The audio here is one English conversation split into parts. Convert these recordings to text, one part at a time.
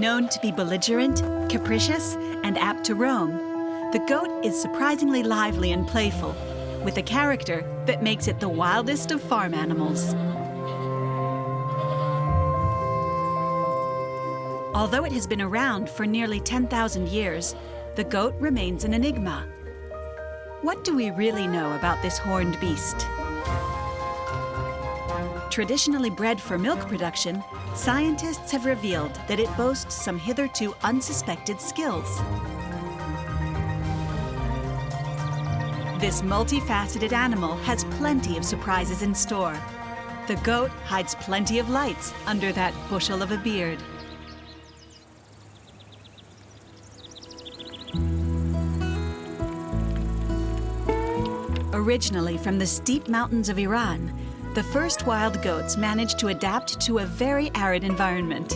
Known to be belligerent, capricious, and apt to roam, the goat is surprisingly lively and playful, with a character that makes it the wildest of farm animals. Although it has been around for nearly 10,000 years, the goat remains an enigma. What do we really know about this horned beast? Traditionally bred for milk production, scientists have revealed that it boasts some hitherto unsuspected skills. This multifaceted animal has plenty of surprises in store. The goat hides plenty of lights under that bushel of a beard. Originally from the steep mountains of Iran, the first wild goats managed to adapt to a very arid environment.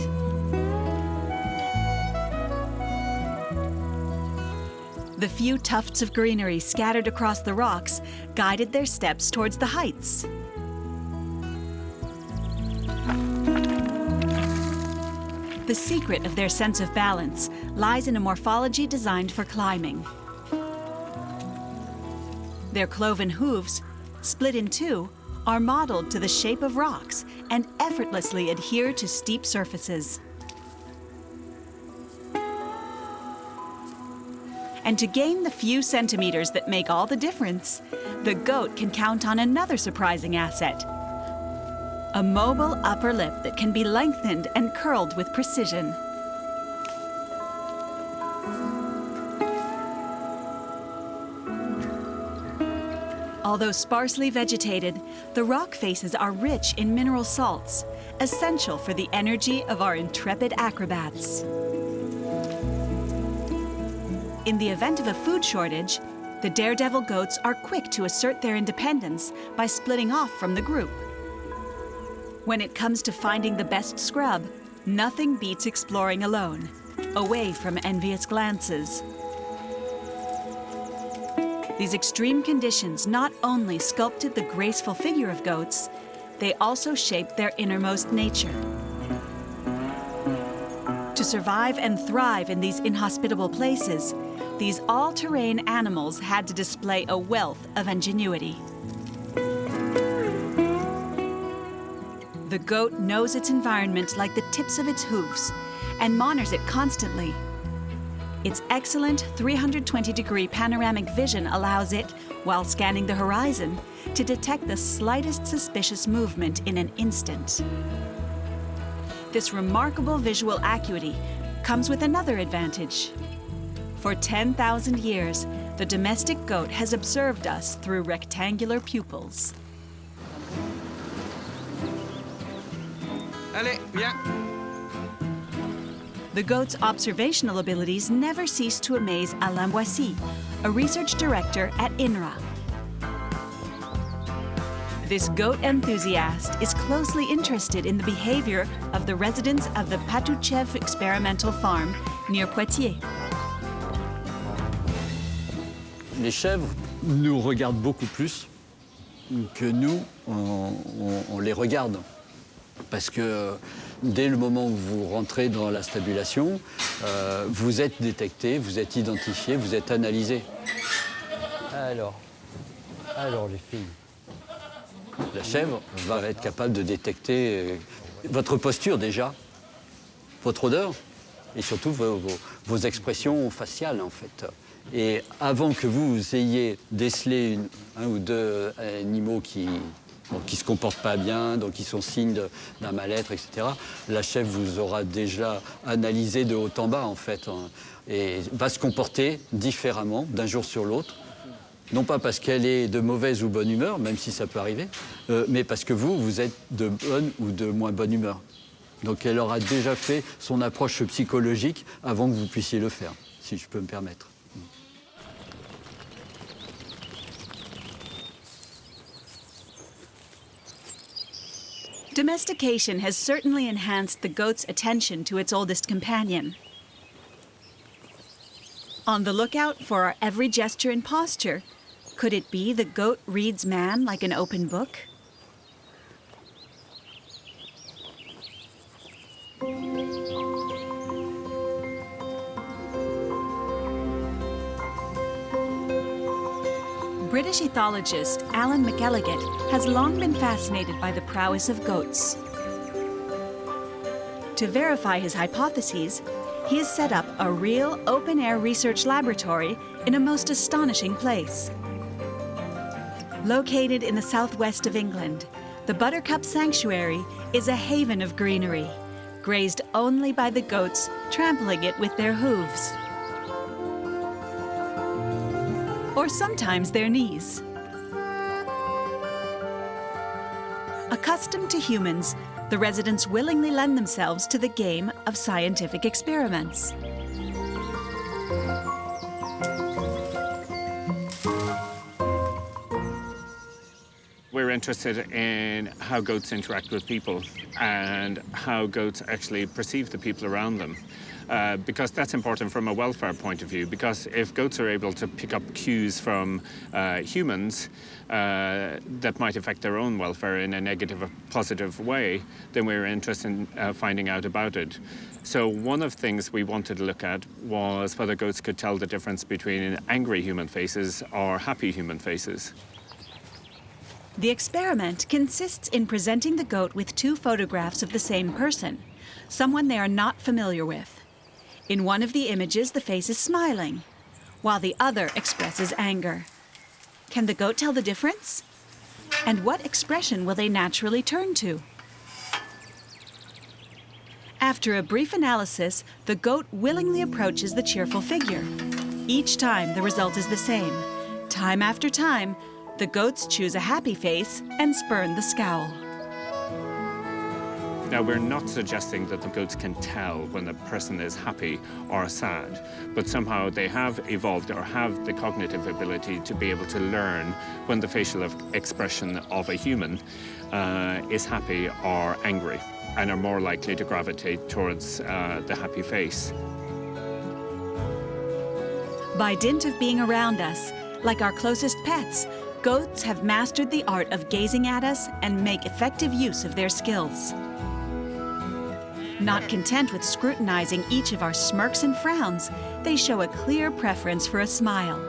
The few tufts of greenery scattered across the rocks guided their steps towards the heights. The secret of their sense of balance lies in a morphology designed for climbing. Their cloven hooves, split in two, are modeled to the shape of rocks and effortlessly adhere to steep surfaces. And to gain the few centimeters that make all the difference, the goat can count on another surprising asset: a mobile upper lip that can be lengthened and curled with precision. Although sparsely vegetated, the rock faces are rich in mineral salts, essential for the energy of our intrepid acrobats. In the event of a food shortage, the daredevil goats are quick to assert their independence by splitting off from the group. When it comes to finding the best scrub, nothing beats exploring alone, away from envious glances. These extreme conditions not only sculpted the graceful figure of goats, they also shaped their innermost nature. To survive and thrive in these inhospitable places, these all-terrain animals had to display a wealth of ingenuity. The goat knows its environment like the tips of its hooves and monitors it constantly. Its excellent 320-degree panoramic vision allows it, while scanning the horizon, to detect the slightest suspicious movement in an instant. This remarkable visual acuity comes with another advantage. For 10,000 years, the domestic goat has observed us through rectangular pupils. Allez, viens. The goat's observational abilities never cease to amaze Alain Boissy, a research director at INRA. This goat enthusiast is closely interested in the behavior of the residents of the Patouchev experimental farm near Poitiers. Les chèvres nous regardent beaucoup plus que nous, on les regarde. Parce que dès le moment où vous rentrez dans la stabulation, vous êtes détecté, vous êtes identifié, vous êtes analysé. Alors les filles. La chèvre va être capable de détecter votre posture déjà, votre odeur et surtout vos expressions faciales en fait. Et avant que vous ayez décelé un ou deux animaux qui se comportent pas bien, donc qui sont signes d'un mal-être, etc. La chèvre vous aura déjà analysé de haut en bas, en fait, et va se comporter différemment d'un jour sur l'autre. Non pas parce qu'elle est de mauvaise ou bonne humeur, même si ça peut arriver, mais parce que vous êtes de bonne ou de moins bonne humeur. Donc elle aura déjà fait son approche psychologique avant que vous puissiez le faire, si je peux me permettre. Domestication has certainly enhanced the goat's attention to its oldest companion. On the lookout for our every gesture and posture, could it be the goat reads man like an open book? British ethologist Alan McElligott has long been fascinated by the prowess of goats. To verify his hypotheses, he has set up a real open-air research laboratory in a most astonishing place. Located in the southwest of England, the Buttercup Sanctuary is a haven of greenery, grazed only by the goats trampling it with their hooves. Or sometimes their knees. Accustomed to humans, the residents willingly lend themselves to the game of scientific experiments. We're interested in how goats interact with people and how goats actually perceive the people around them. Because that's important from a welfare point of view, because if goats are able to pick up cues from humans that might affect their own welfare in a negative or positive way, then we're interested in finding out about it. So one of the things we wanted to look at was whether goats could tell the difference between angry human faces or happy human faces. The experiment consists in presenting the goat with two photographs of the same person, someone they are not familiar with. In one of the images, the face is smiling, while the other expresses anger. Can the goat tell the difference? And what expression will they naturally turn to? After a brief analysis, the goat willingly approaches the cheerful figure. Each time, the result is the same. Time after time, the goats choose a happy face and spurn the scowl. Now, we're not suggesting that the goats can tell when a person is happy or sad, but somehow they have evolved or have the cognitive ability to be able to learn when the facial expression of a human is happy or angry, and are more likely to gravitate towards the happy face. By dint of being around us, like our closest pets, goats have mastered the art of gazing at us and make effective use of their skills. Not content with scrutinizing each of our smirks and frowns, they show a clear preference for a smile.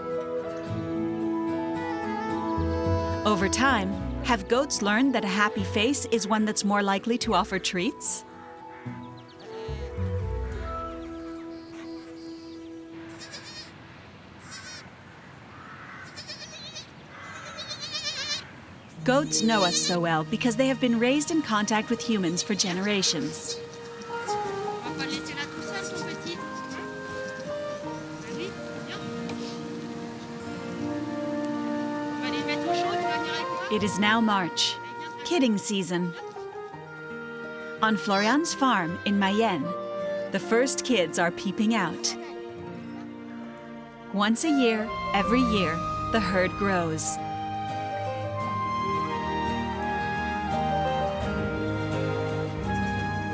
Over time, have goats learned that a happy face is one that's more likely to offer treats? Goats know us so well because they have been raised in contact with humans for generations. It is now March, kidding season. On Florian's farm in Mayenne, the first kids are peeping out. Once a year, every year, the herd grows.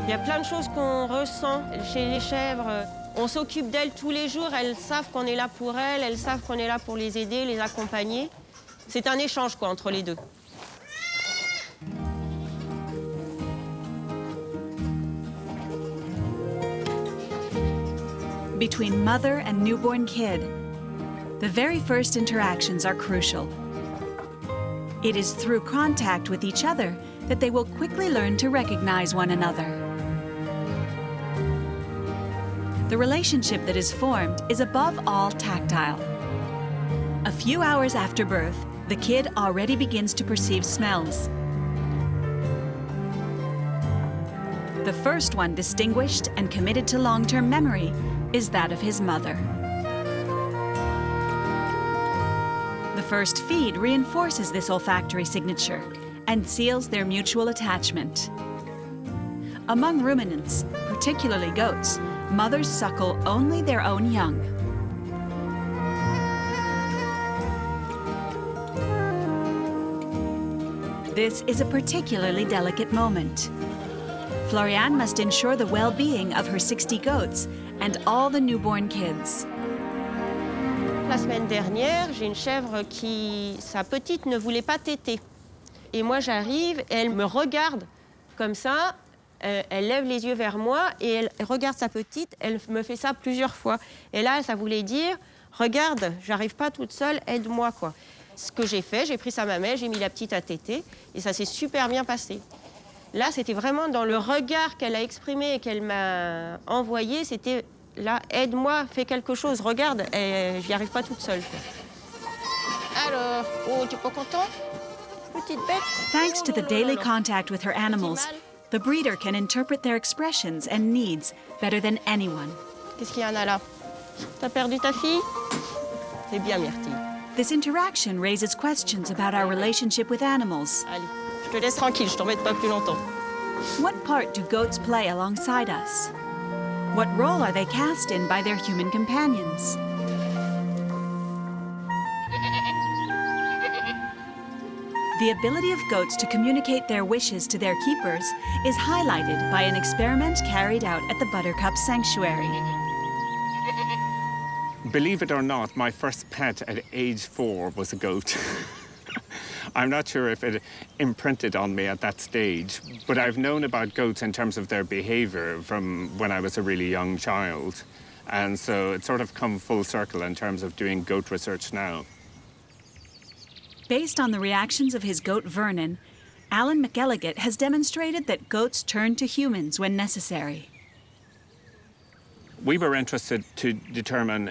Il y a plein de choses qu'on ressent chez les chèvres. On s'occupe d'elles tous les jours, elles savent qu'on est là pour elles, elles savent qu'on est là pour les aider, les accompagner. C'est un échange quoi, entre les deux. Between mother and newborn kid, the very first interactions are crucial. It is through contact with each other that they will quickly learn to recognize one another. The relationship that is formed is above all tactile. A few hours after birth, the kid already begins to perceive smells. The first one distinguished and committed to long-term memory is that of his mother. The first feed reinforces this olfactory signature and seals their mutual attachment. Among ruminants, particularly goats, mothers suckle only their own young. This is a particularly delicate moment. Florian must ensure the well-being of her 60 goats and all the newborn kids. La semaine dernière, j'ai une chèvre qui, sa petite, ne voulait pas téter. Et moi, j'arrive et elle me regarde comme ça. Elle lève les yeux vers moi et elle regarde sa petite. Elle me fait ça plusieurs fois. Et là, ça voulait dire, regarde, j'arrive pas toute seule, aide-moi, quoi. Ce que j'ai fait, j'ai pris sa mamelle, j'ai mis la petite à téter et ça s'est super bien passé. Là, c'était vraiment dans le regard qu'elle a exprimé et qu'elle m'a envoyé, c'était là, aide-moi, fais quelque chose, regarde, et je n'y arrive pas toute seule. Alors, oh, tu es pas content? Petite bête. Thanks to the daily contact with her animals, the breeder can interpret their expressions and needs better than anyone. Qu'est-ce qu'il y en a là? T'as perdu ta fille? C'est bien, Myrtille. This interaction raises questions about our relationship with animals. Allez, je te laisse tranquille, je t'embête pas plus longtemps. What part do goats play alongside us? What role are they cast in by their human companions? The ability of goats to communicate their wishes to their keepers is highlighted by an experiment carried out at the Buttercup Sanctuary. Believe it or not, my first pet at age 4 was a goat. I'm not sure if it imprinted on me at that stage, but I've known about goats in terms of their behavior from when I was a really young child. And so it's sort of come full circle in terms of doing goat research now. Based on the reactions of his goat Vernon, Alan McElligott has demonstrated that goats turn to humans when necessary. We were interested to determine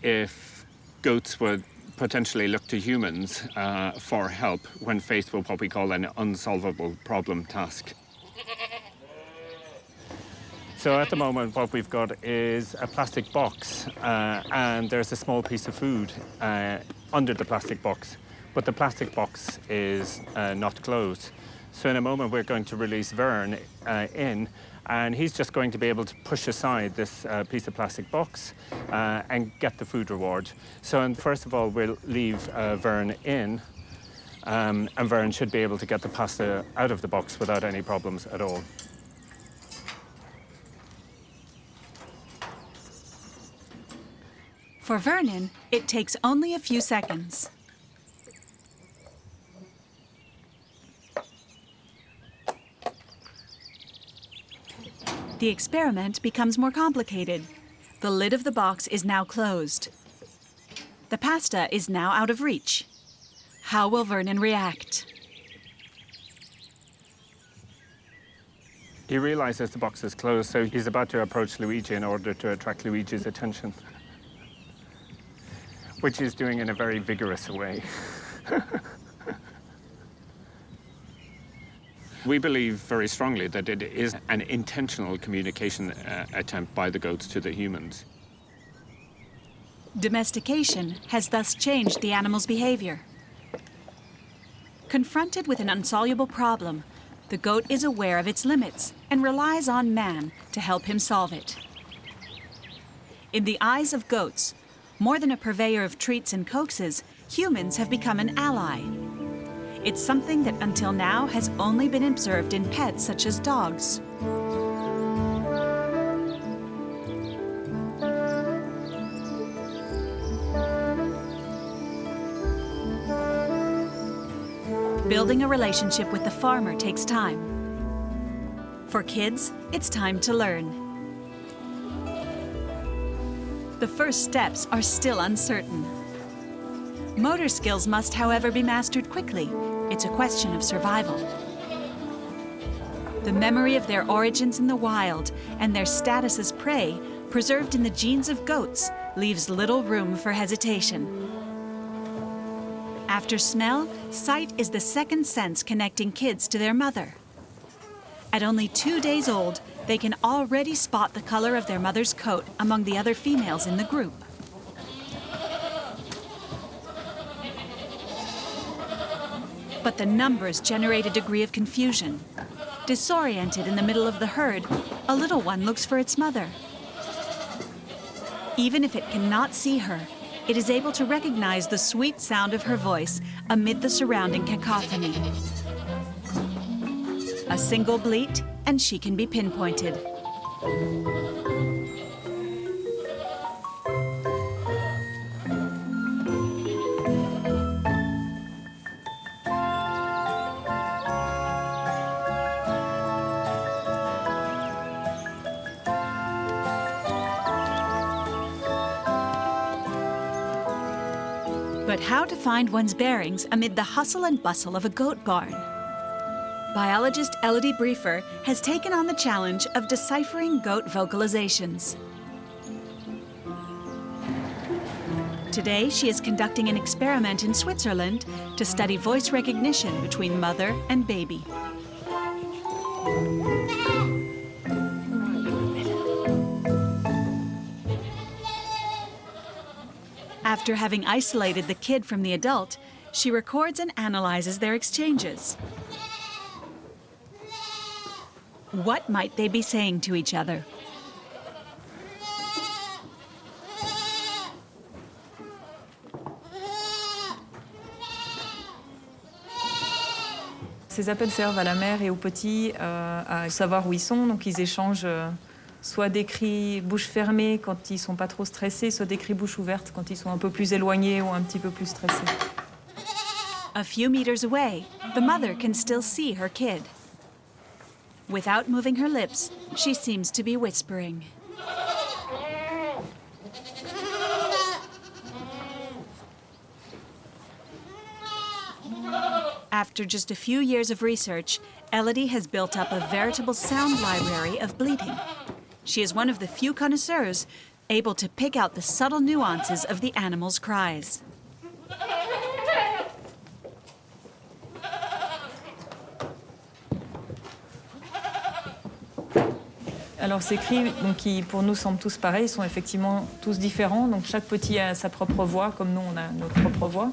if goats would potentially look to humans for help when faced with what we call an unsolvable problem task. So at the moment what we've got is a plastic box and there's a small piece of food under the plastic box, but the plastic box is not closed. So in a moment we're going to release Vern in, and he's just going to be able to push aside this piece of plastic box and get the food reward. So first of all, we'll leave Vern in, and Vern should be able to get the pasta out of the box without any problems at all. For Vernon, it takes only a few seconds. The experiment becomes more complicated. The lid of the box is now closed. The pasta is now out of reach. How will Vernon react? He realizes the box is closed, so he's about to approach Luigi in order to attract Luigi's attention, which he's doing in a very vigorous way. We believe very strongly that it is an intentional communication attempt by the goats to the humans. Domestication has thus changed the animal's behavior. Confronted with an insoluble problem, the goat is aware of its limits and relies on man to help him solve it. In the eyes of goats, more than a purveyor of treats and coaxes, humans have become an ally. It's something that until now has only been observed in pets such as dogs. Building a relationship with the farmer takes time. For kids, it's time to learn. The first steps are still uncertain. Motor skills must, however, be mastered quickly. It's a question of survival. The memory of their origins in the wild and their status as prey, preserved in the genes of goats, leaves little room for hesitation. After smell, sight is the second sense connecting kids to their mother. At only 2 days old, they can already spot the color of their mother's coat among the other females in the group. But the numbers generate a degree of confusion. Disoriented in the middle of the herd, a little one looks for its mother. Even if it cannot see her, it is able to recognize the sweet sound of her voice amid the surrounding cacophony. A single bleat, and she can be pinpointed. But But how to find one's bearings amid the hustle and bustle of a goat barn? Biologist Elodie Briefer has taken on the challenge of deciphering goat vocalizations. Today, she is conducting an experiment in Switzerland to study voice recognition between mother and baby. After having isolated the kid from the adult, she records and analyzes their exchanges. What might they be saying to each other? Ces appels servent à la mère et aux petits à savoir où ils sont. Donc ils échangent soit des cris bouche fermée quand ils sont pas trop stressés, soit des cris bouche ouverte quand ils sont un peu plus éloignés ou un petit peu plus stressés. A few meters away, the mother can still see her kid. Without moving her lips, she seems to be whispering. After just a few years of research, Elodie has built up a veritable sound library of bleating. She is one of the few connoisseurs able to pick out the subtle nuances of the animal's cries. Alors ces cris, donc, qui pour nous semblent tous pareils, sont effectivement tous différents. Donc chaque petit a sa propre voix, comme nous on a notre propre voix.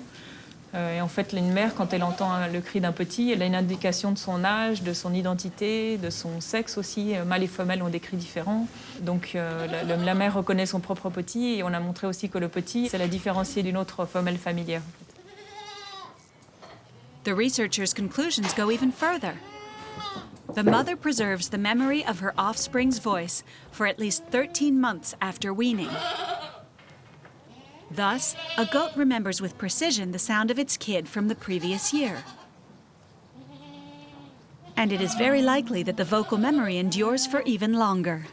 Et en fait, une mère, quand elle entend le cri d'un petit, elle a une indication de son âge, de son identité, de son sexe aussi. Mâles et femelles ont des cris différents. Donc la mère reconnaît son propre petit et on a montré aussi que le petit, c'est la différencier d'une autre femelle familière. The researchers' conclusions go even further. The mother preserves the memory of her offspring's voice for at least 13 months after weaning. Thus, a goat remembers with precision the sound of its kid from the previous year. And it is very likely that the vocal memory endures for even longer.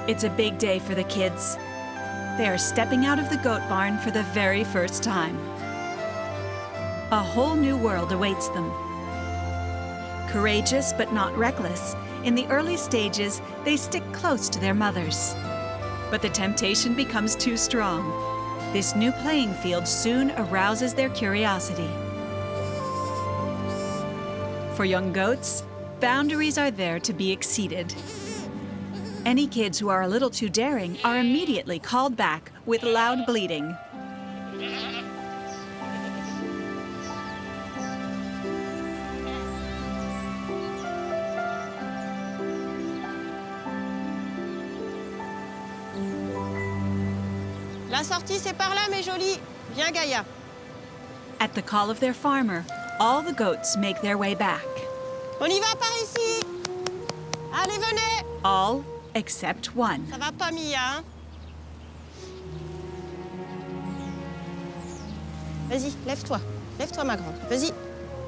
It's a big day for the kids. They are stepping out of the goat barn for the very first time. A whole new world awaits them. Courageous but not reckless, in the early stages, they stick close to their mothers. But the temptation becomes too strong. This new playing field soon arouses their curiosity. For young goats, boundaries are there to be exceeded. Any kids who are a little too daring are immediately called back with loud bleating. La sortie, c'est par là, mes jolis. Viens, Gaïa. At the call of their farmer, all the goats make their way back. On y va par ici. Allez, venez. All except one. Ça va pas, Mia, hein? Vas-y, lève-toi. Lève-toi, ma grande. Vas-y.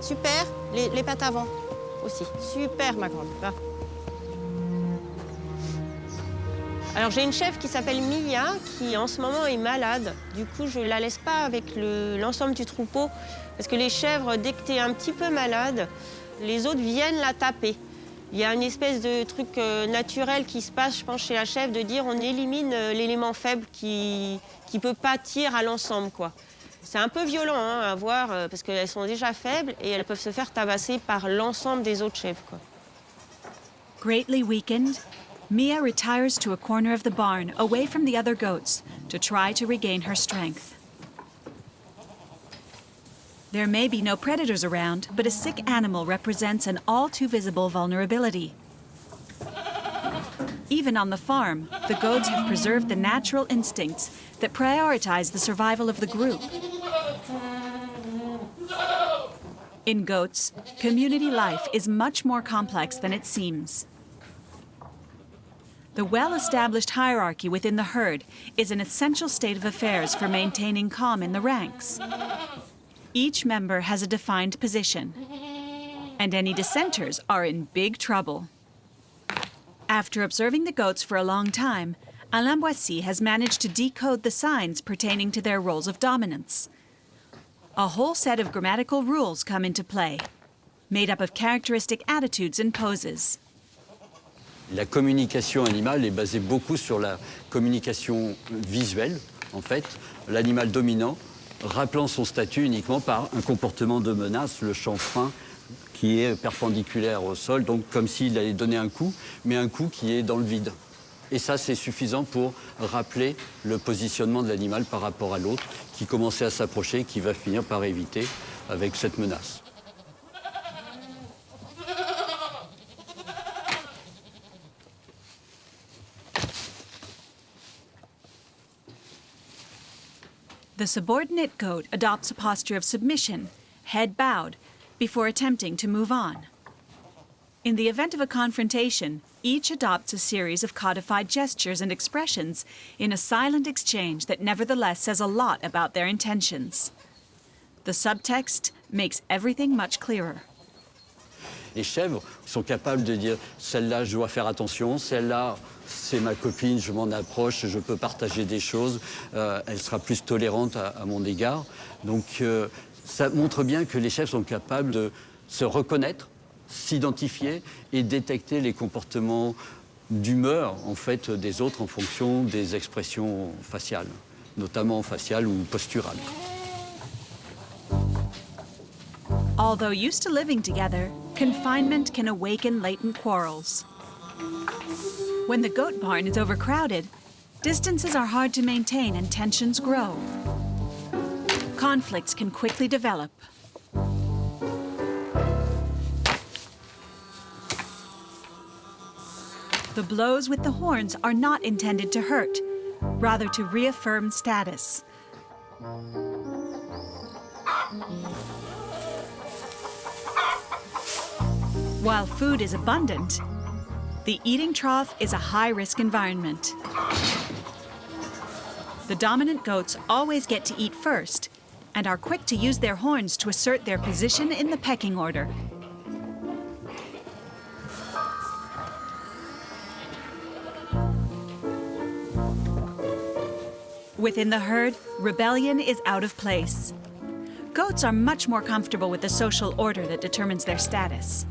Super. Les pattes avant aussi. Super, ma grande. Va. Alors, j'ai une chèvre qui s'appelle Mia, qui en ce moment est malade. Du coup, je la laisse pas avec l'ensemble du troupeau. Parce que les chèvres, dès que tu es un petit peu malade, les autres viennent la taper. Il y a une espèce de truc naturel qui se passe, je pense, chez la chèvre, de dire on élimine l'élément faible qui peut pâtir à l'ensemble, quoi. C'est un peu violent hein, à voir, parce qu'elles sont déjà faibles et elles peuvent se faire tabasser par l'ensemble des autres chèvres, quoi. Greatly weakened, Mia retires to a corner of the barn, away from the other goats, to try to regain her strength. There may be no predators around, but a sick animal represents an all too visible vulnerability. Even on the farm, the goats have preserved the natural instincts that prioritize the survival of the group. In goats, community life is much more complex than it seems. The well-established hierarchy within the herd is an essential state of affairs for maintaining calm in the ranks. Each member has a defined position, and any dissenters are in big trouble. After observing the goats for a long time, Alain Boissy has managed to decode the signs pertaining to their roles of dominance. A whole set of grammatical rules come into play, made up of characteristic attitudes and poses. La communication animale est basée beaucoup sur la communication visuelle, en fait. L'animal dominant rappelant son statut uniquement par un comportement de menace, le chanfrein qui est perpendiculaire au sol, donc comme s'il allait donner un coup, mais un coup qui est dans le vide. Et ça, c'est suffisant pour rappeler le positionnement de l'animal par rapport à l'autre, qui commençait à s'approcher, qui va finir par éviter avec cette menace. The subordinate goat adopts a posture of submission, head bowed, before attempting to move on. In the event of a confrontation, each adopts a series of codified gestures and expressions in a silent exchange that nevertheless says a lot about their intentions. The subtext makes everything much clearer. Les chèvres sont capables de dire « celle-là, je dois faire attention, celle-là, c'est ma copine, je m'en approche, je peux partager des choses, elle sera plus tolérante à mon égard ». Donc ça montre bien que les chèvres sont capables de se reconnaître, s'identifier et détecter les comportements d'humeur en fait, des autres en fonction des expressions faciales, notamment faciales ou posturales. Although used to living together, confinement can awaken latent quarrels. When the goat barn is overcrowded, distances are hard to maintain and tensions grow. Conflicts can quickly develop. The blows with the horns are not intended to hurt, rather to reaffirm status. While food is abundant, the eating trough is a high-risk environment. The dominant goats always get to eat first and are quick to use their horns to assert their position in the pecking order. Within the herd, rebellion is out of place. Goats are much more comfortable with the social order that determines their status.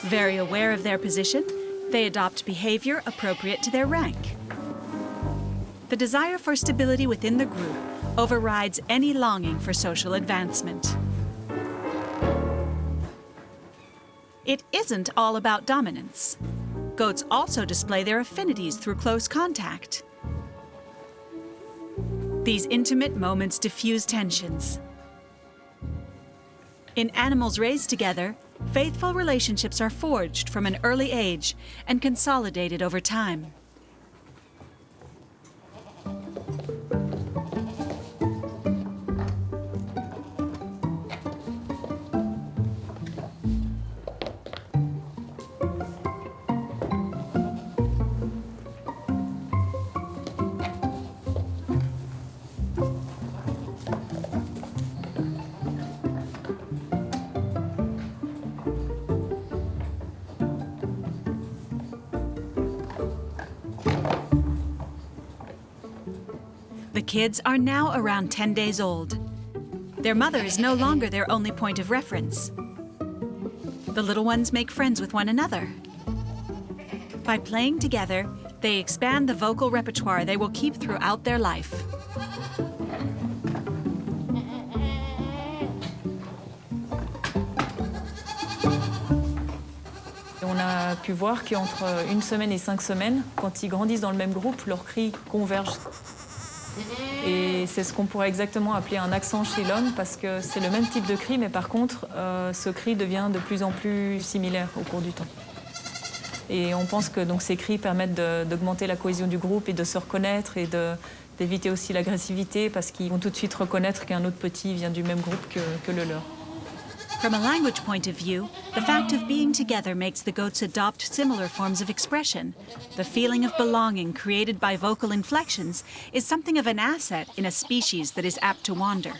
Very aware of their position, they adopt behavior appropriate to their rank. The desire for stability within the group overrides any longing for social advancement. It isn't all about dominance. Goats also display their affinities through close contact. These intimate moments diffuse tensions. In animals raised together, faithful relationships are forged from an early age and consolidated over time. The kids are now around 10 days old. Their mother is no longer their only point of reference. The little ones make friends with one another. By playing together, they expand the vocal repertoire they will keep throughout their life. On a pu voir qu'entre 1 semaine et 5 semaines, quand ils grandissent dans le même groupe, leurs cris convergent. Et c'est ce qu'on pourrait exactement appeler un accent chez l'homme, parce que c'est le même type de cri, mais par contre, ce cri devient de plus en plus similaire au cours du temps. Et on pense que donc, ces cris permettent d'augmenter la cohésion du groupe et de se reconnaître et d'éviter aussi l'agressivité, parce qu'ils vont tout de suite reconnaître qu'un autre petit vient du même groupe que le leur. From a language point of view, the fact of being together makes the goats adopt similar forms of expression. The feeling of belonging created by vocal inflections is something of an asset in a species that is apt to wander.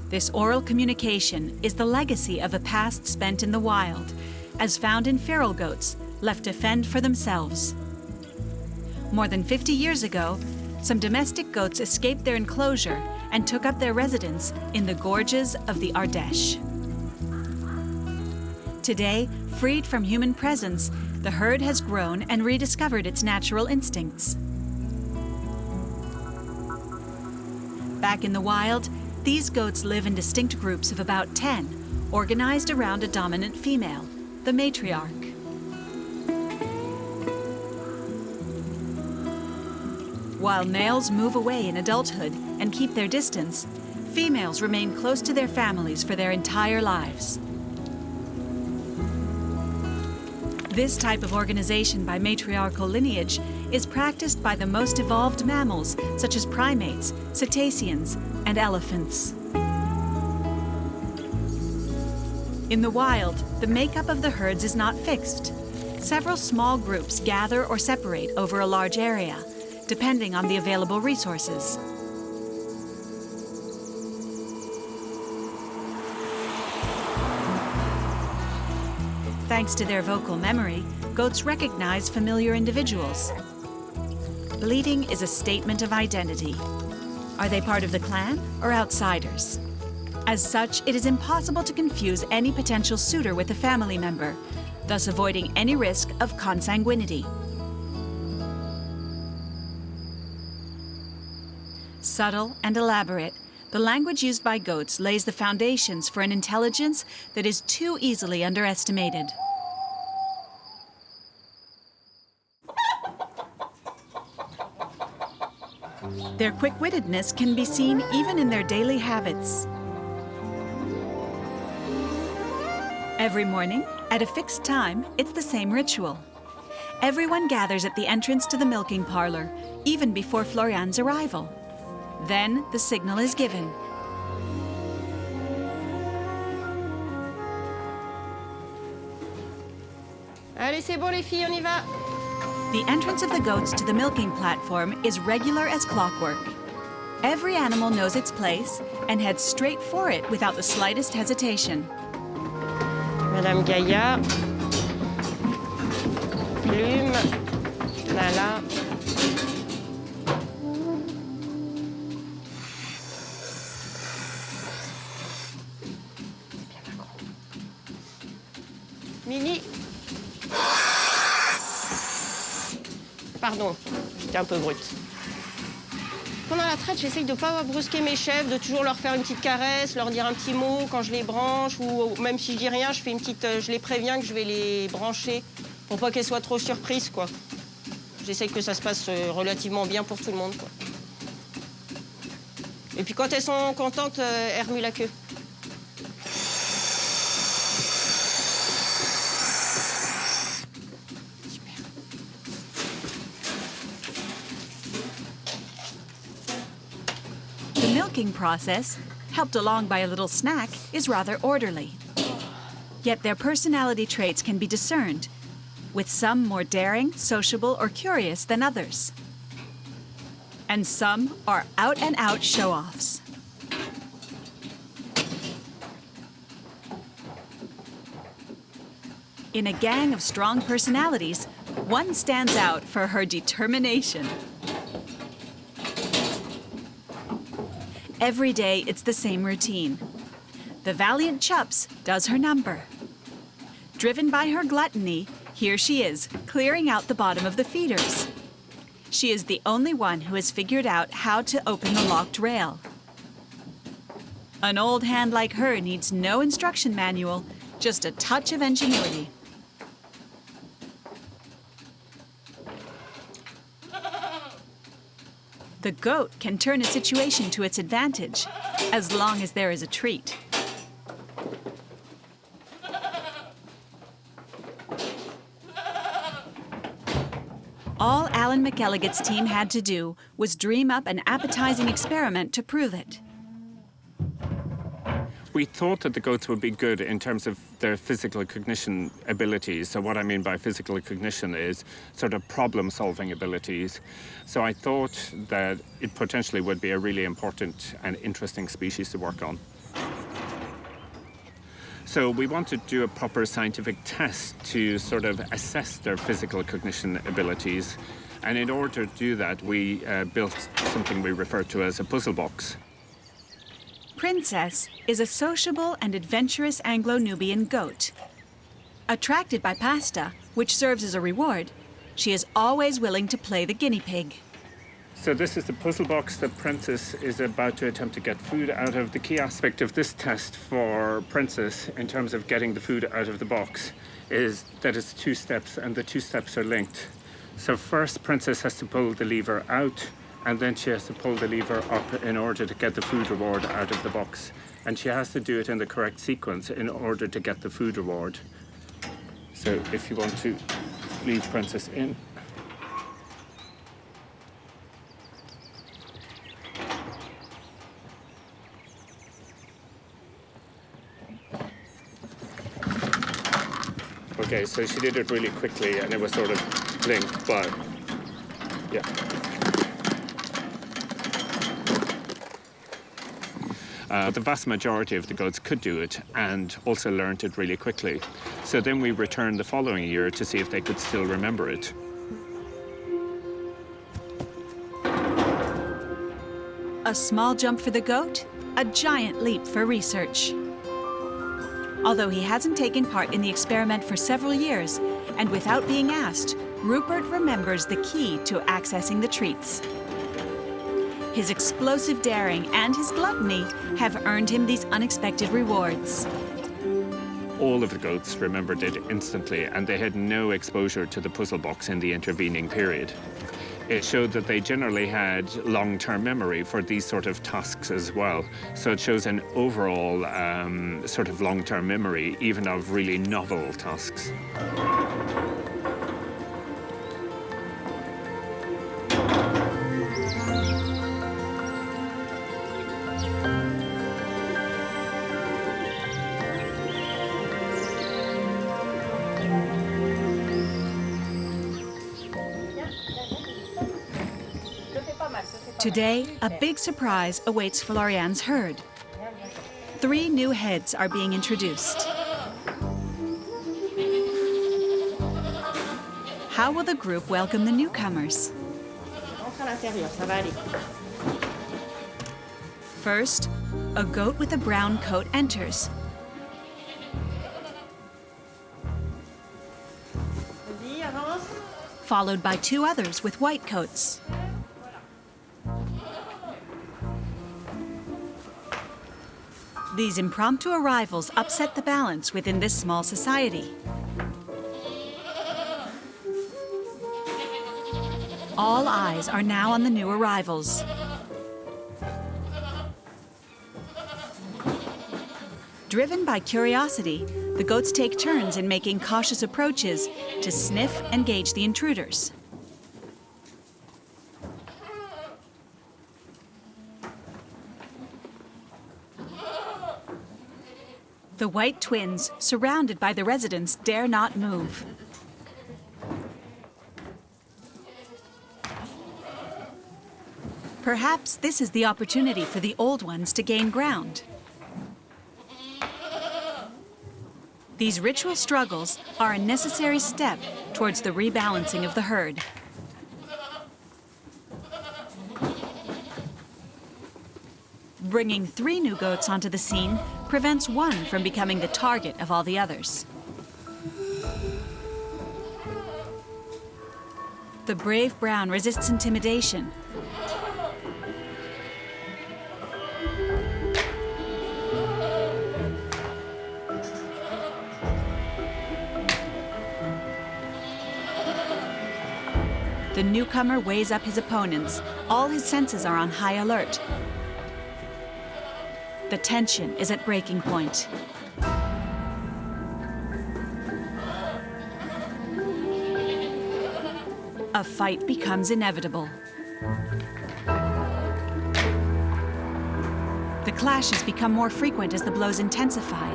This oral communication is the legacy of a past spent in the wild, as found in feral goats, left to fend for themselves. More than 50 years ago, some domestic goats escaped their enclosure and took up their residence in the gorges of the Ardèche. Today, freed from human presence, the herd has grown and rediscovered its natural instincts. Back in the wild, these goats live in distinct groups of about 10, organized around a dominant female, the matriarch. While males move away in adulthood and keep their distance, females remain close to their families for their entire lives. This type of organization by matriarchal lineage is practiced by the most evolved mammals, such as primates, cetaceans, and elephants. In the wild, the makeup of the herds is not fixed. Several small groups gather or separate over a large area, depending on the available resources. Thanks to their vocal memory, goats recognize familiar individuals. Bleating is a statement of identity. Are they part of the clan or outsiders? As such, it is impossible to confuse any potential suitor with a family member, thus avoiding any risk of consanguinity. Subtle and elaborate, the language used by goats lays the foundations for an intelligence that is too easily underestimated. Their quick-wittedness can be seen even in their daily habits. Every morning, at a fixed time, it's the same ritual. Everyone gathers at the entrance to the milking parlor, even before Florian's arrival. Then the signal is given. Allez, c'est bon les filles, on y va. The entrance of the goats to the milking platform is regular as clockwork. Every animal knows its place and heads straight for it without the slightest hesitation. Madame Gaillard. Plume. Nala. Mini. Pardon, j'étais un peu brute. Pendant la traite, j'essaye de ne pas brusquer mes chèvres, de toujours leur faire une petite caresse, leur dire un petit mot quand je les branche, ou même si je dis rien, je les préviens que je vais les brancher pour pas qu'elles soient trop surprises, quoi. J'essaye que ça se passe relativement bien pour tout le monde, quoi. Et puis quand elles sont contentes, elles remuent la queue. The milking process, helped along by a little snack, is rather orderly. Yet their personality traits can be discerned, with some more daring, sociable, or curious than others. And some are out-and-out show-offs. In a gang of strong personalities, one stands out for her determination. Every day, it's the same routine. The valiant Chups does her number. Driven by her gluttony, here she is, clearing out the bottom of the feeders. She is the only one who has figured out how to open the locked rail. An old hand like her needs no instruction manual, just a touch of ingenuity. The goat can turn a situation to its advantage, as long as there is a treat. All Alan McElligot's team had to do was dream up an appetizing experiment to prove it. We thought that the goats would be good in terms of their physical cognition abilities. So what I mean by physical cognition is sort of problem-solving abilities. So I thought that it potentially would be a really important and interesting species to work on. So we wanted to do a proper scientific test to sort of assess their physical cognition abilities. And in order to do that, we built something we refer to as a puzzle box. Princess is a sociable and adventurous Anglo-Nubian goat. Attracted by pasta, which serves as a reward, she is always willing to play the guinea pig. So this is the puzzle box that Princess is about to attempt to get food out of. The key aspect of this test for Princess in terms of getting the food out of the box is that it's 2 steps, and the 2 steps are linked. So first Princess has to pull the lever out, and then she has to pull the lever up in order to get the food reward out of the box. And she has to do it in the correct sequence in order to get the food reward. So if you want to leave Princess in. Okay, so she did it really quickly and it was sort of linked, but yeah. The vast majority of the goats could do it and also learned it really quickly. So then we returned the following year to see if they could still remember it. A small jump for the goat, a giant leap for research. Although he hasn't taken part in the experiment for several years, and without being asked, Rupert remembers the key to accessing the treats. His explosive daring and his gluttony have earned him these unexpected rewards. All of the goats remembered it instantly, and they had no exposure to the puzzle box in the intervening period. It showed that they generally had long-term memory for these sort of tasks as well. So it shows an overall sort of long-term memory, even of really novel tasks. Today, a big surprise awaits Florian's herd. 3 new heads are being introduced. How will the group welcome the newcomers? First, a goat with a brown coat enters. Followed by 2 others with white coats. These impromptu arrivals upset the balance within this small society. All eyes are now on the new arrivals. Driven by curiosity, the goats take turns in making cautious approaches to sniff and gauge the intruders. The white twins, surrounded by the residents, dare not move. Perhaps this is the opportunity for the old ones to gain ground. These ritual struggles are a necessary step towards the rebalancing of the herd. Bringing 3 new goats onto the scene prevents one from becoming the target of all the others. The brave brown resists intimidation. The newcomer weighs up his opponents. All his senses are on high alert. The tension is at breaking point. a fight becomes inevitable. The clashes become more frequent as the blows intensify.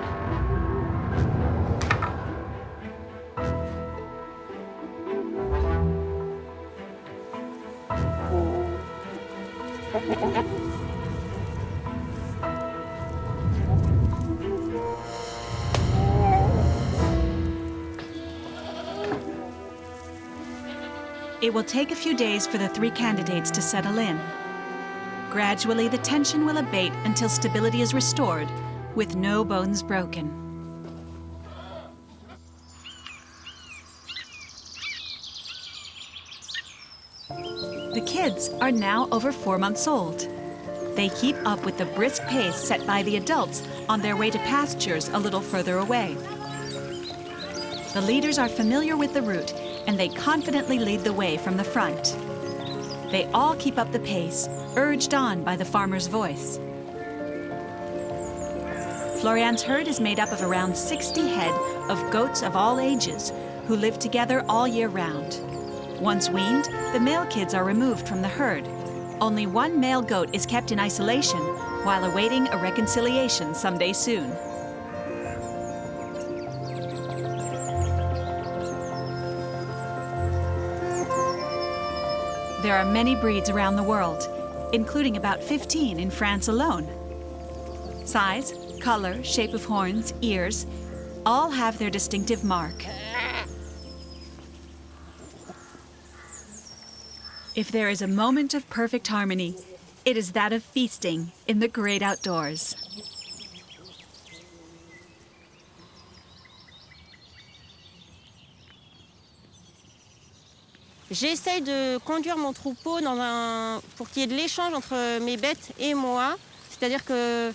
It will take a few days for the three candidates to settle in. Gradually, the tension will abate until stability is restored, with no bones broken. The kids are now over 4 months old. They keep up with the brisk pace set by the adults on their way to pastures a little further away. The leaders are familiar with the route, and they confidently lead the way from the front. They all keep up the pace, urged on by the farmer's voice. Florian's herd is made up of around 60 head of goats of all ages who live together all year round. Once weaned, the male kids are removed from the herd. Only one male goat is kept in isolation while awaiting a reconciliation someday soon. There are many breeds around the world, including about 15 in France alone. Size, color, shape of horns, ears, all have their distinctive mark. If there is a moment of perfect harmony, it is that of feasting in the great outdoors. J'essaye de conduire mon troupeau pour qu'il y ait de l'échange entre mes bêtes et moi. C'est-à-dire que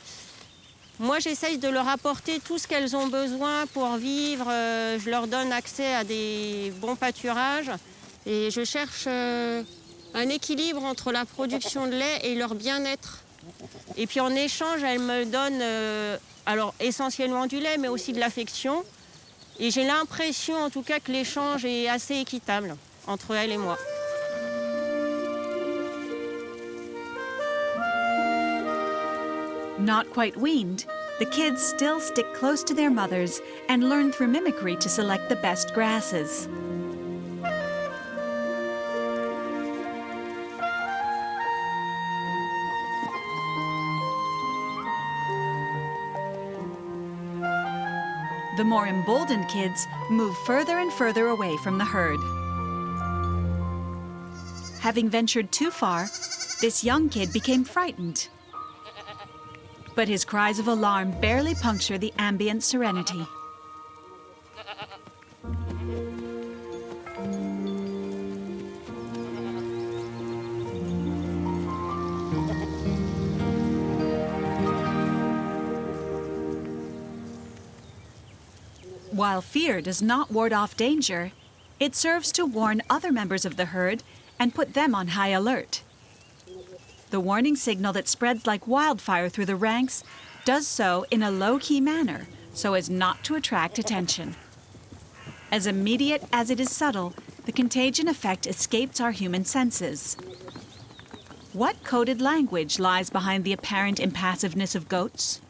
moi, j'essaye de leur apporter tout ce qu'elles ont besoin pour vivre. Je leur donne accès à des bons pâturages. Et je cherche un équilibre entre la production de lait et leur bien-être. Et puis en échange, elles me donnent alors essentiellement du lait, mais aussi de l'affection. Et j'ai l'impression, en tout cas, que l'échange est assez équitable entre elle et moi. Not quite weaned, the kids still stick close to their mothers and learn through mimicry to select the best grasses. The more emboldened kids move further and further away from the herd. Having ventured too far, this young kid became frightened. But his cries of alarm barely puncture the ambient serenity. While fear does not ward off danger, it serves to warn other members of the herd and put them on high alert. The warning signal that spreads like wildfire through the ranks does so in a low-key manner so as not to attract attention. As immediate as it is subtle, the contagion effect escapes our human senses. What coded language lies behind the apparent impassiveness of goats?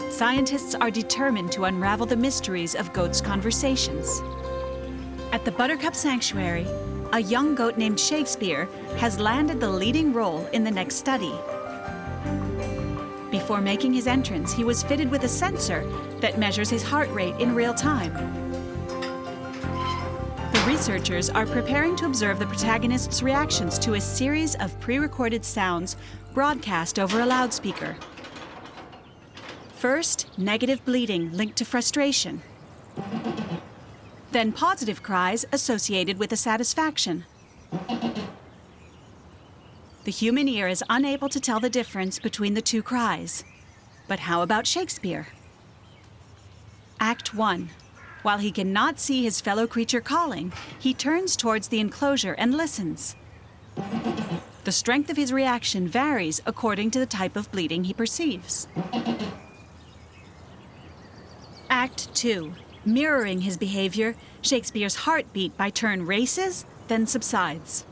Scientists are determined to unravel the mysteries of goats' conversations. At the Buttercup Sanctuary, a young goat named Shakespeare has landed the leading role in the next study. Before making his entrance, he was fitted with a sensor that measures his heart rate in real time. The researchers are preparing to observe the protagonist's reactions to a series of pre-recorded sounds broadcast over a loudspeaker. First, negative bleating linked to frustration. Then positive cries associated with a satisfaction. The human ear is unable to tell the difference between the two cries. But how about Shakespeare? Act 1. While he cannot see his fellow creature calling, he turns towards the enclosure and listens. The strength of his reaction varies according to the type of bleating he perceives. Act 2. Mirroring his behavior, Shakespeare's heartbeat by turn races, then subsides.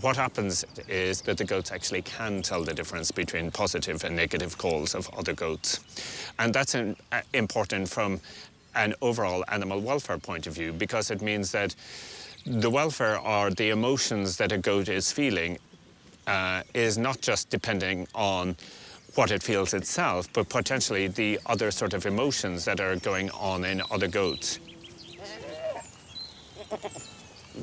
What happens is that the goats actually can tell the difference between positive and negative calls of other goats. And that's important from an overall animal welfare point of view, because it means that the welfare or the emotions that a goat is feeling is not just depending on what it feels itself, but potentially the other sort of emotions that are going on in other goats.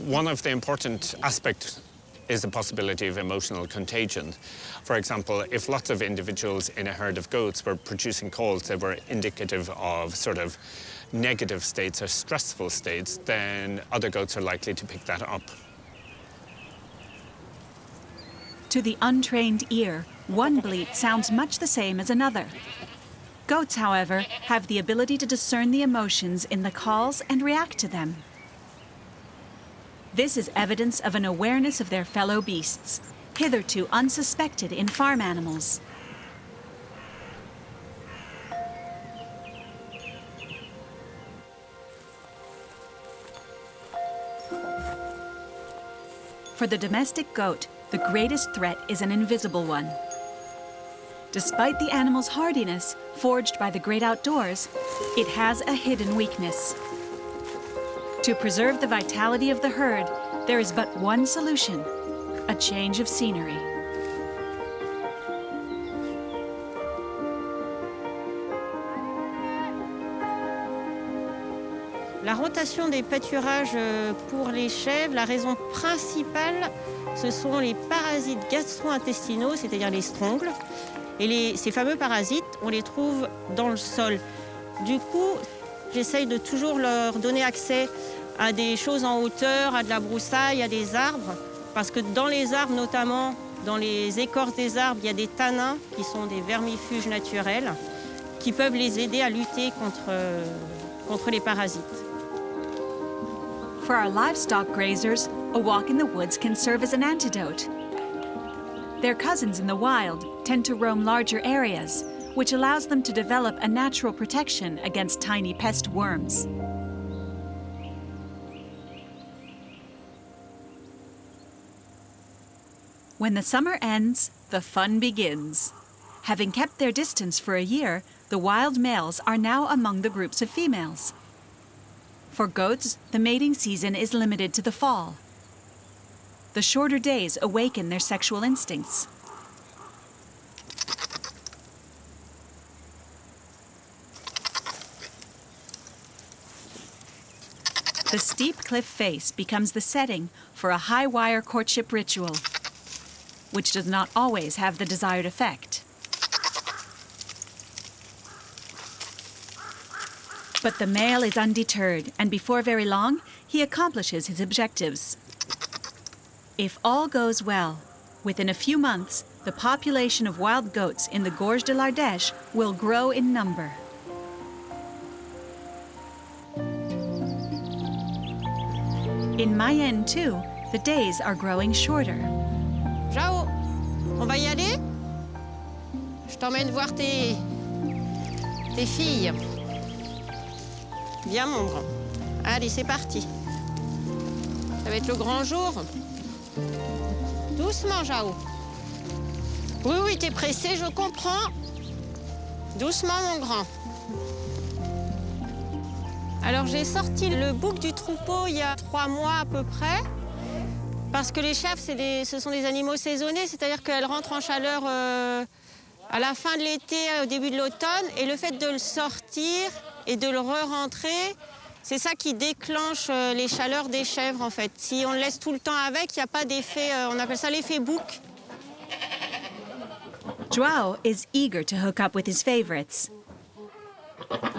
One of the important aspects is the possibility of emotional contagion. For example, if lots of individuals in a herd of goats were producing calls that were indicative of sort of negative states or stressful states, then other goats are likely to pick that up. To the untrained ear, one bleat sounds much the same as another. Goats, however, have the ability to discern the emotions in the calls and react to them. This is evidence of an awareness of their fellow beasts, hitherto unsuspected in farm animals. For the domestic goat, the greatest threat is an invisible one. Despite the animal's hardiness, forged by the great outdoors, it has a hidden weakness. To preserve the vitality of the herd, there is but one solution: a change of scenery. La rotation des pâturages pour les chèvres, la raison principale, ce sont les parasites gastro-intestinaux, c'est-à-dire les strongles. Et ces fameux parasites, on les trouve dans le sol. Du coup, j'essaye de toujours leur donner accès à des choses en hauteur, à de la broussaille, à des arbres. Parce que dans les arbres, notamment dans les écorces des arbres, il y a des tanins qui sont des vermifuges naturels qui peuvent les aider à lutter contre les parasites. For our livestock grazers, a walk in the woods can serve as an antidote. Their cousins in the wild tend to roam larger areas, which allows them to develop a natural protection against tiny pest worms. When the summer ends, the fun begins. Having kept their distance for a year, the wild males are now among the groups of females. For goats, the mating season is limited to the fall. The shorter days awaken their sexual instincts. The steep cliff face becomes the setting for a high-wire courtship ritual, which does not always have the desired effect. But the male is undeterred, and before very long, he accomplishes his objectives. If all goes well, within a few months, the population of wild goats in the Gorge de l'Ardèche will grow in number. In Mayenne, too, the days are growing shorter. Jao, on va y aller? Je t'emmène voir tes filles. Viens, mon grand. Allez, c'est parti. Ça va être le grand jour. Doucement, Jao. Oui, oui, t'es pressé, je comprends. Doucement, mon grand. Alors, j'ai sorti le bouc du troupeau il y a 3 mois à peu près. Parce que les chèvres, ce sont des animaux saisonniers, c'est-à-dire qu'elles rentrent en chaleur à la fin de l'été, au début de l'automne. Et le fait de le sortir et de le re-rentrer, c'est ça qui déclenche les chaleurs des chèvres, en fait. Si on le laisse tout le temps avec, il n'y a pas d'effet, on appelle ça l'effet bouc. Joao is eager to hook up with his favorites.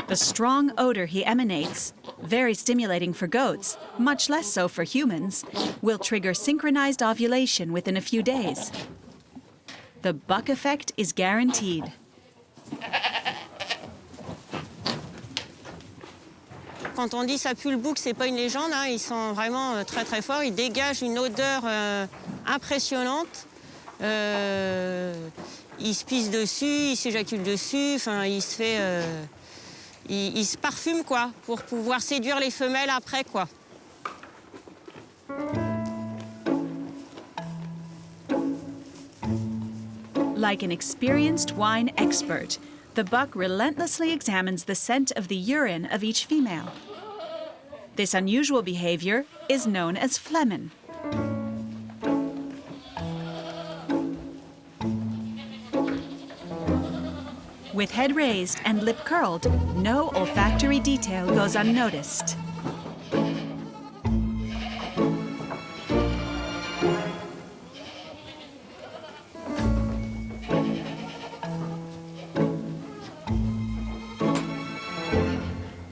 The strong odor he emanates, very stimulating for goats, much less so for humans, will trigger synchronized ovulation within a few days. The buck effect is guaranteed. Quand on dit ça pue le bouc, c'est pas une légende, hein. Ils sont vraiment très très forts. Ils dégagent une odeur impressionnante. Ils se pissent dessus, ils s'éjaculent dessus. Enfin, il se fait il se parfume, quoi, pour pouvoir séduire les femelles après, quoi. Like an experienced wine expert, the buck relentlessly examines the scent of the urine of each female. This unusual behavior is known as phlegmon. With head raised and lip curled, no olfactory detail goes unnoticed.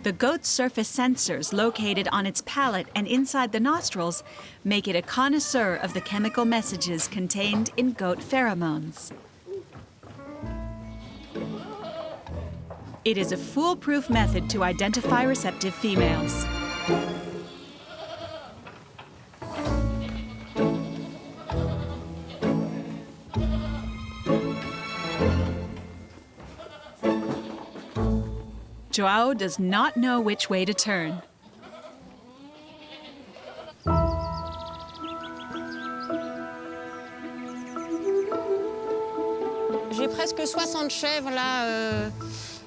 The goat's surface sensors located on its palate and inside the nostrils make it a connoisseur of the chemical messages contained in goat pheromones. It is a foolproof method to identify receptive females. Joao does not know which way to turn. J'ai presque 60 chèvres là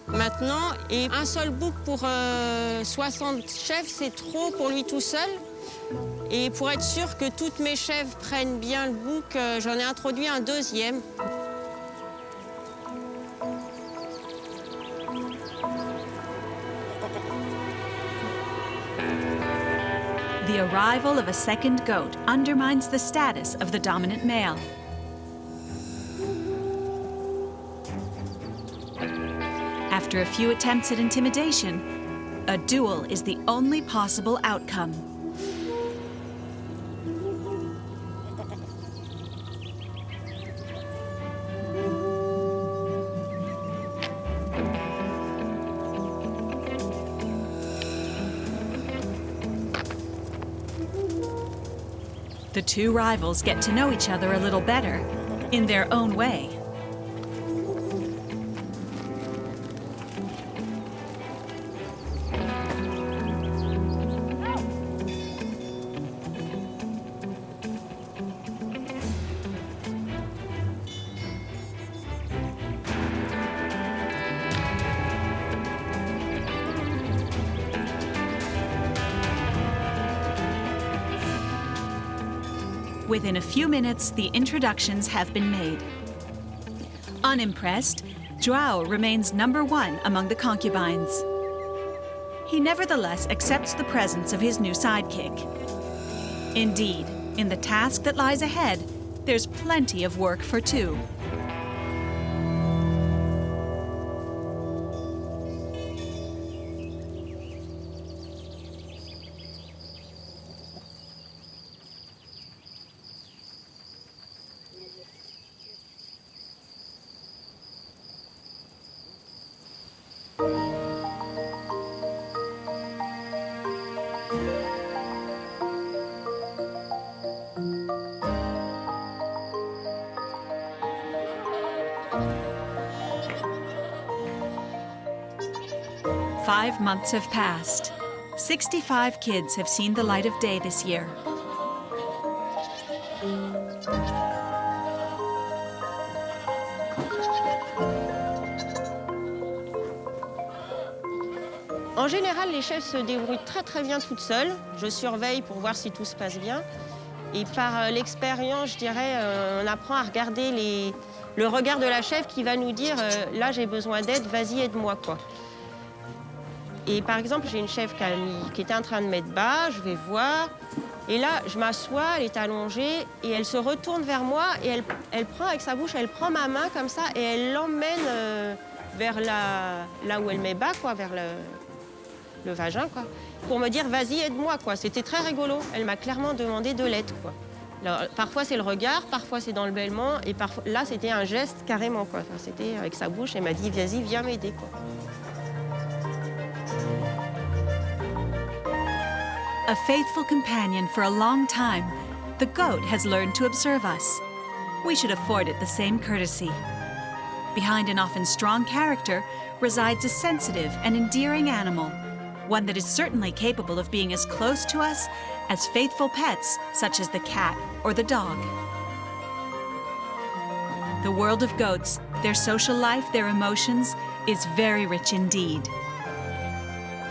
maintenant, et un seul bouc pour 60 chèvres, c'est trop pour lui tout seul. Et pour être sûr que toutes mes chèvres prennent bien le bouc, j'en ai introduit un deuxième. The arrival of a second goat undermines the status of the dominant male. After a few attempts at intimidation, a duel is the only possible outcome. The two rivals get to know each other a little better, in their own way. Within a few minutes, the introductions have been made. Unimpressed, Joao remains #1 among the concubines. He nevertheless accepts the presence of his new sidekick. Indeed, in the task that lies ahead, there's plenty of work for two. Five months have passed. 65 kids have seen the light of day this year. En général, les chèvres se débrouillent très bien toutes seules. Je surveille pour voir si tout se passe bien. Et par l'expérience, je dirais, on apprend à regarder le regard de la chèvre qui va nous dire là, j'ai besoin d'aide, vas-y, aide-moi, quoi. Et par exemple, j'ai une chèvre qui était en train de mettre bas, je vais voir. Et là, je m'assois, elle est allongée, et elle se retourne vers moi, et elle prend avec sa bouche, elle prend ma main comme ça, et elle l'emmène vers là où elle met bas, quoi, vers le vagin, quoi, pour me dire, vas-y, aide-moi, quoi. C'était très rigolo. Elle m'a clairement demandé de l'aide, quoi. Alors, parfois, c'est le regard, parfois, c'est dans le bêlement, et parfois, là, c'était un geste carrément, quoi. Enfin, c'était avec sa bouche, elle m'a dit, vas-y, viens m'aider, quoi. A faithful companion for a long time, the goat has learned to observe us. We should afford it the same courtesy. Behind an often strong character resides a sensitive and endearing animal, one that is certainly capable of being as close to us as faithful pets such as the cat or the dog. The world of goats, their social life, their emotions, is very rich indeed.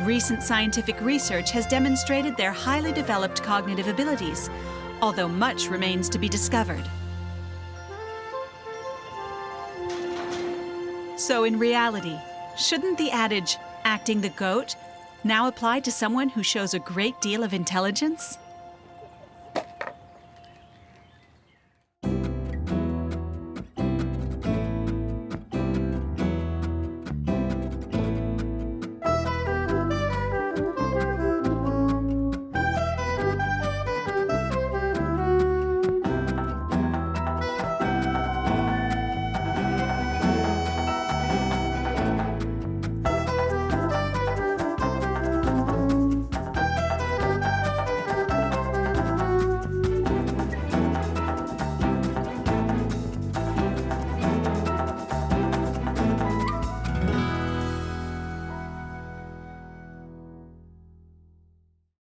Recent scientific research has demonstrated their highly developed cognitive abilities, although much remains to be discovered. So in reality, shouldn't the adage, acting the goat, now apply to someone who shows a great deal of intelligence?